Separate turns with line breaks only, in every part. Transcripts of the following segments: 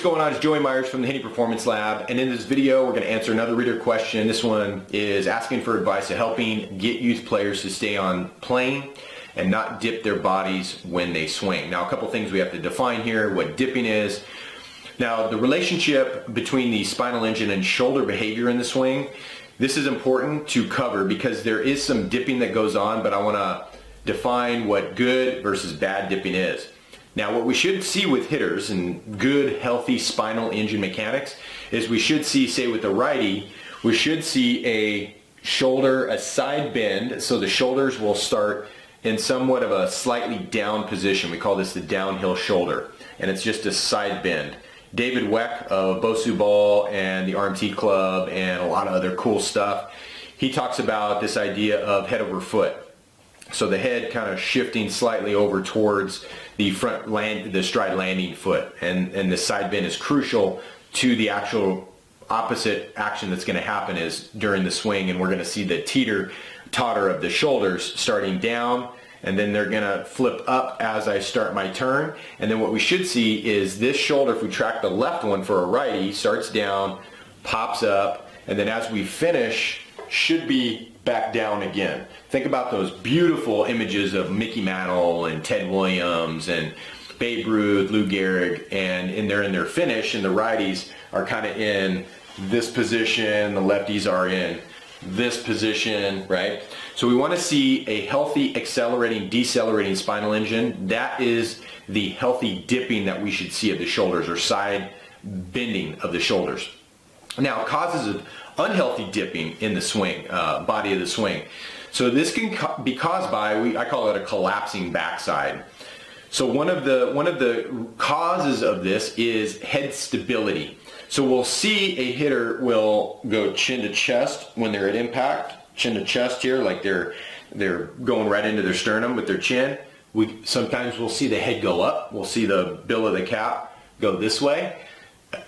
what's going on? It's Joey Myers from the Henny Performance Lab, and in this video we're going to answer another reader question. This one is asking for advice to helping get youth players to stay on plane and not dip their bodies when they swing. Now, a couple things we have to define here, what dipping is. Now, the relationship between the spinal engine and shoulder behavior in the swing, this is important to cover because there is some dipping that goes on, but I want to define what good versus bad dipping is. Now, what we should see with hitters and good, healthy spinal engine mechanics is we should see, say with the righty, we should see a shoulder, a side bend, so the shoulders will start in somewhat of a slightly down position. We call this the downhill shoulder, and it's just a side bend. David Weck of Bosu Ball and the RMT Club and a lot of other cool stuff, he talks about this idea of head over foot. So the head kind of shifting slightly over towards the the stride landing foot, and the side bend is crucial to the actual opposite action that's going to happen is during the swing, and we're going to see the totter of the shoulders starting down, and then they're going to flip up as I start my turn. And then what we should see is this shoulder, if we track the left one for a righty, starts down, pops up, and then as we finish should be back down again. Think about those beautiful images of Mickey Mantle and Ted Williams and Babe Ruth, Lou Gehrig, and they're in their finish, and the righties are kind of in this position, the lefties are in this position, right? So we want to see a healthy accelerating, decelerating spinal engine. That is the healthy dipping that we should see of the shoulders, or side bending of the shoulders. Now, causes of unhealthy dipping in the swing, body of the swing. So this can be caused by, I call it a collapsing backside. So one of the causes of this is head stability. So we'll see a hitter will go chin to chest when they're at impact, chin to chest here, like they're going right into their sternum with their chin. Sometimes we'll see the head go up. We'll see the bill of the cap go this way,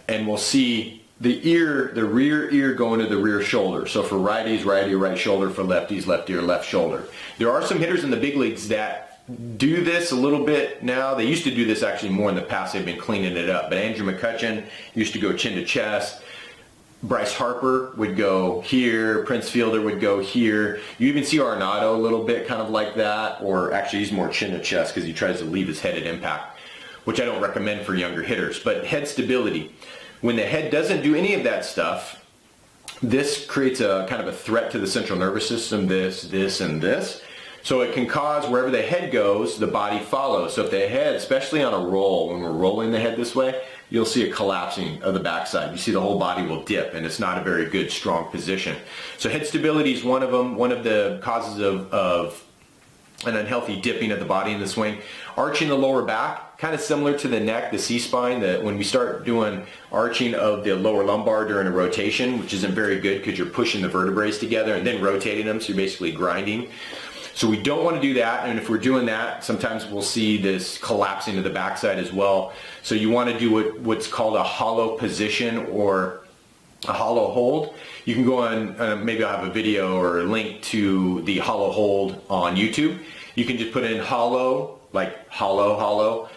and we'll see the rear ear go into the rear shoulder. So for righties, right ear, right shoulder. For lefties, left ear, left shoulder. There are some hitters in the big leagues that do this a little bit now. They used to do this actually more in the past. They've been cleaning it up. But Andrew McCutchen used to go chin to chest. Bryce Harper would go here. Prince Fielder would go here. You even see Arenado a little bit kind of like that. Or actually he's more chin to chest because he tries to leave his head at impact, which I don't recommend for younger hitters. But head stability. When the head doesn't do any of that stuff, this creates a kind of a threat to the central nervous system, this, and this. So it can cause wherever the head goes, the body follows. So if the head, especially on a roll, when we're rolling the head this way, you'll see a collapsing of the backside. You see the whole body will dip, and it's not a very good, strong position. So head stability is one of them, one of the causes of an unhealthy dipping of the body in the swing. Arching the lower back, kind of similar to the neck, the C-spine, that when we start doing arching of the lower lumbar during a rotation, which isn't very good because you're pushing the vertebrae together and then rotating them, so you're basically grinding. So we don't want to do that, and if we're doing that, sometimes we'll see this collapsing of the backside as well. So you want to do what's called a hollow position or a hollow hold. You can go on, maybe I'll have a video or a link to the hollow hold on YouTube. You can just put in hollow, like hollow,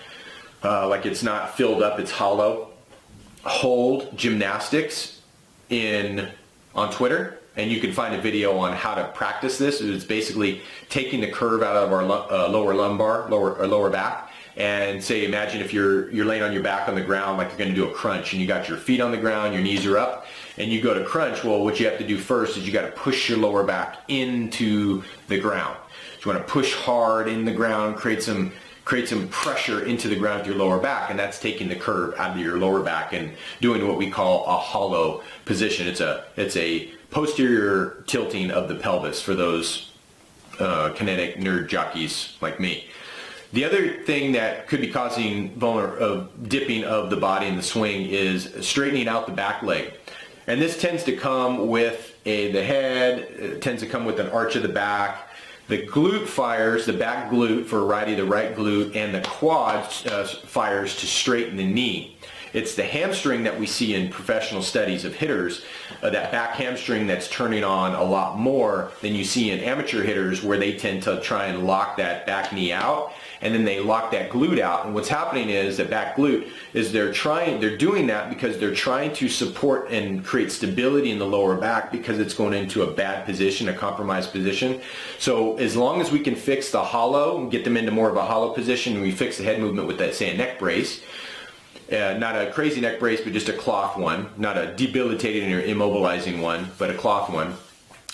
like it's not filled up, it's hollow. Hold gymnastics on Twitter, and you can find a video on how to practice this. It's basically taking the curve out of our lower lumbar, lower back, and say, imagine if you're laying on your back on the ground like you're going to do a crunch, and you got your feet on the ground, your knees are up, and you go to crunch. Well, what you have to do first is you got to push your lower back into the ground. So you want to push hard in the ground, create some pressure into the ground with your lower back, and that's taking the curve out of your lower back and doing what we call a hollow position. It's a posterior tilting of the pelvis for those kinetic nerd jockeys like me. The other thing that could be causing dipping of the body in the swing is straightening out the back leg. And this tends to come with the head, it tends to come with an arch of the back. The glute fires, the back glute for a righty, the right glute, and the quad fires to straighten the knee. It's the hamstring that we see in professional studies of hitters, that back hamstring that's turning on a lot more than you see in amateur hitters, where they tend to try and lock that back knee out, and then they lock that glute out. And what's happening is that back glute is they're doing that because they're trying to support and create stability in the lower back, because it's going into a bad position, a compromised position. So as long as we can fix the hollow and get them into more of a hollow position, and we fix the head movement with that, say, a neck brace, not a crazy neck brace, but just a cloth one, not a debilitating or immobilizing one, but a cloth one.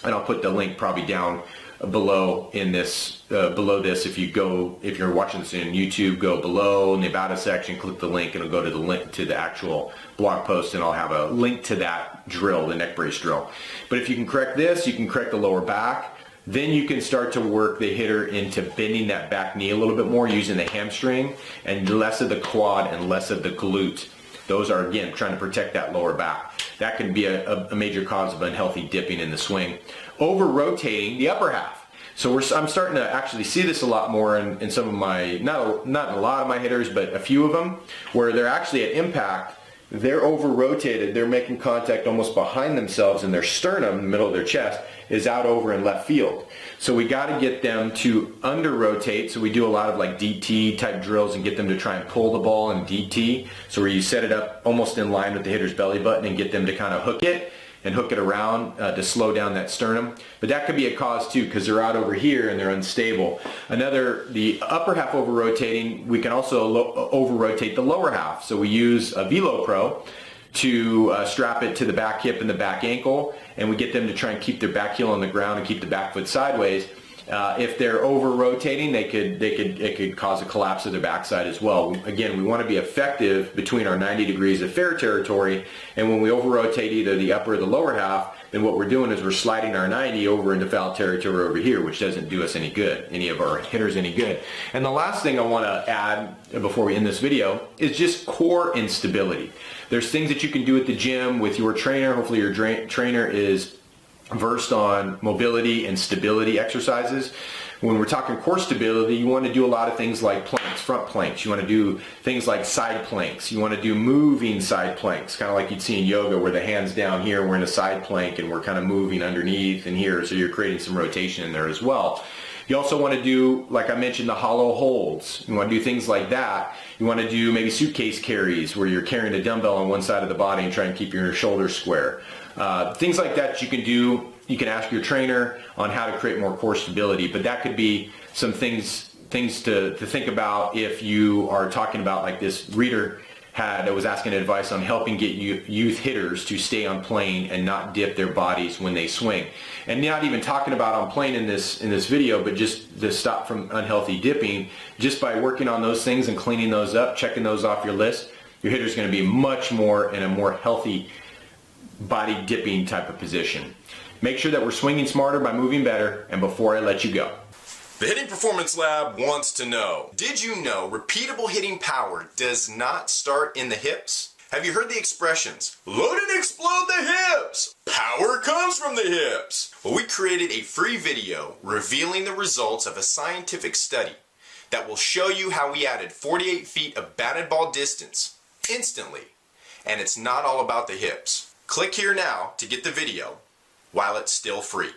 And I'll put the link probably down below in this, below this. If you're watching this in YouTube, go below in the About Us section, click the link, and it'll go to the link to the actual blog post, and I'll have a link to that drill, the neck brace drill. But if you can correct this, you can correct the lower back. Then you can start to work the hitter into bending that back knee a little bit more, using the hamstring and less of the quad and less of the glute. Those are, again, trying to protect that lower back. That can be a major cause of unhealthy dipping in the swing. Over-rotating the upper half. So I'm starting to actually see this a lot more in some of my, not in a lot of my hitters, but a few of them, where they're actually at impact, they're over-rotated, they're making contact almost behind themselves, and their sternum, in the middle of their chest, is out over in left field. So we got to get them to under-rotate. So we do a lot of like DT type drills and get them to try and pull the ball in DT. So where you set it up almost in line with the hitter's belly button and get them to kind of hook it around to slow down that sternum. But that could be a cause too, because they're out over here and they're unstable. The upper half over-rotating, we can also over-rotate the lower half. So we use a Velo Pro to strap it to the back hip and the back ankle, and we get them to try and keep their back heel on the ground and keep the back foot sideways. If they're over-rotating, it could cause a collapse of their backside as well. Again, we want to be effective between our 90 degrees of fair territory, and when we over-rotate either the upper or the lower half, then what we're doing is we're sliding our 90 over into foul territory over here, which doesn't do us any good, any of our hitters any good. And the last thing I want to add before we end this video is just core instability. There's things that you can do at the gym with your trainer. Hopefully your trainer is versed on mobility and stability exercises. When we're talking core stability, you want to do a lot of things like planks, front planks. You want to do things like side planks. You want to do moving side planks, kind of like you'd see in yoga, where the hand's down here, we're in a side plank, and we're kind of moving underneath and here, so you're creating some rotation in there as well. You also want to do, like I mentioned, the hollow holds. You want to do things like that. You want to do maybe suitcase carries, where you're carrying a dumbbell on one side of the body and try and keep your shoulders square. Things like that you can do. You can ask your trainer on how to create more core stability, but that could be some things to think about if you are talking about, like this reader that was asking advice on helping get youth hitters to stay on plane and not dip their bodies when they swing. And not even talking about on plane in this video, but just to stop from unhealthy dipping. Just by working on those things and cleaning those up, checking those off your list, your hitter's going to be much more in a more healthy body dipping type of position. Make sure that we're swinging smarter by moving better. And before I let you go,
the Hitting Performance Lab wants to know, did you know repeatable hitting power does not start in the hips? Have you heard the expressions, load and explode the hips? Power comes from the hips. Well, we created a free video revealing the results of a scientific study that will show you how we added 48 feet of batted ball distance instantly. And it's not all about the hips. Click here now to get the video while it's still free.